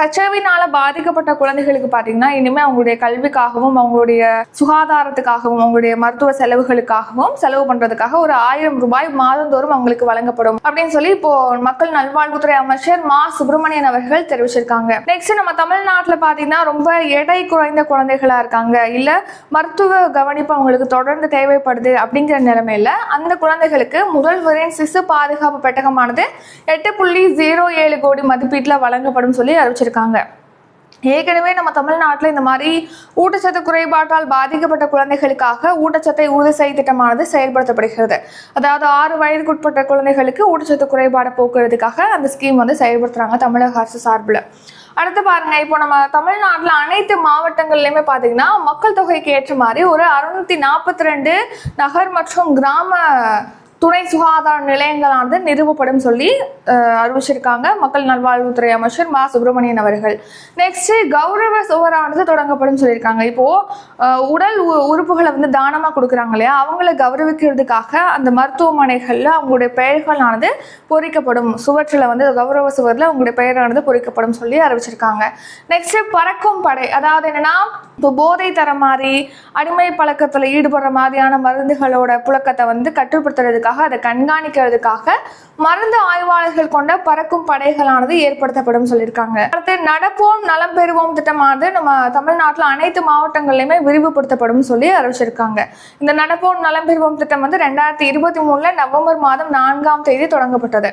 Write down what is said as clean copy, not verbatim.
HIV-னால பாதிக்கப்பட்ட குழந்தைகளுக்கு பார்த்தீங்கன்னா இனிமேல் அவங்களுடைய கல்விக்காகவும் அவங்களுடைய சுகாதாரத்துக்காகவும் அவங்களுடைய மருத்துவ செலவுகளுக்காகவும் செலவு பண்றதுக்காக ஒரு 1000 ரூபாய் மாதந்தோறும் அவங்களுக்கு வழங்கப்படும் அப்படின்னு சொல்லி இப்போ மக்கள் நல்வாழ்வுத்துறை அமைச்சர் மா சுப்பிரமணியன் அவர்கள் தெரிவிச்சிருக்காங்க. நெக்ஸ்ட் நம்ம தமிழ்நாட்டில் பார்த்தீங்கன்னா ரொம்ப எடை குறைந்த குழந்தைகளா இருக்காங்க, இல்ல மருத்துவ கவனிப்பு அவங்களுக்கு தொடர்ந்து தேவைப்படுது அப்படிங்கிற நிலைமையில அந்த குழந்தைகளுக்கு முதல்வரின் சிசு பாதுகாப்பு பெட்டகமானது 8.07 கோடி மதிப்பீட்டில் வழங்கப்படும் சொல்லி அறிவிச்சிருக்காங்க. ஏற்கனவே நம்ம தமிழ்நாட்டில் இந்த மாதிரி ஊட்டச்சத்து குறைபாட்டால் பாதிக்கப்பட்ட குழந்தைகளுக்காக ஊட்டச்சத்தை உறுதி செய்யும் திட்டமானது செயல்படுத்தப்படுகிறது. அதாவது 6 வயதுக்குட்பட்ட குழந்தைகளுக்கு ஊட்டச்சத்து குறைபாடு போக்குறதுக்காக அந்த ஸ்கீம் வந்து செயல்படுத்துறாங்க தமிழக அரசு சார்பில். அடுத்து பாருங்க, இப்போ நம்ம தமிழ்நாட்டில் அனைத்து மாவட்டங்கள்லையுமே பார்த்தீங்கன்னா மக்கள் தொகைக்கு ஏற்ற மாதிரி ஒரு 642 நகர் மற்றும் கிராம துணை சுகாதார நிலையங்களானது நிறுவப்படும் சொல்லி அறிவிச்சிருக்காங்க மக்கள் நல்வாழ்வுத்துறை அமைச்சர் மா சுப்பிரமணியன் அவர்கள். நெக்ஸ்ட் கௌரவ சுவரானது தொடங்கப்படும் சொல்லியிருக்காங்க. இப்போ உடல் உறுப்புகளை வந்து தானமாக கொடுக்குறாங்க இல்லையா, அவங்களை கௌரவிக்கிறதுக்காக அந்த மருத்துவமனைகளில் அவங்களுடைய பெயர்களானது பொறிக்கப்படும், சுவற்றில் வந்து கௌரவ சுவரில் அவங்களுடைய பெயரானது பொறிக்கப்படும் சொல்லி அறிவிச்சிருக்காங்க. நெக்ஸ்ட் பறக்கும் படை, அதாவது என்னன்னா இப்போ போதை தர மாதிரி அடிமை பழக்கத்தில் ஈடுபடுற மாதிரியான மருந்துகளோட புழக்கத்தை வந்து கட்டுப்படுத்துறதுக்காக அதை கண்காணிக்கிறதுக்காக மருந்து ஆய்வாளர்கள் கொண்ட பறக்கும் படைகளானது ஏற்படுத்தப்படும் சொல்லியிருக்காங்க. அடுத்து நடப்போம் நலம் பெறுவோம் திட்டமானது நம்ம தமிழ்நாட்டில் அனைத்து மாவட்டங்களிலுமே விரிவுபடுத்தப்படும் சொல்லி அறிவிச்சிருக்காங்க. இந்த நடப்போம் நலம் பெறுவோம் திட்டம் வந்து 2023 நவம்பர் மாதம் 4ஆம் தேதி தொடங்கப்பட்டது.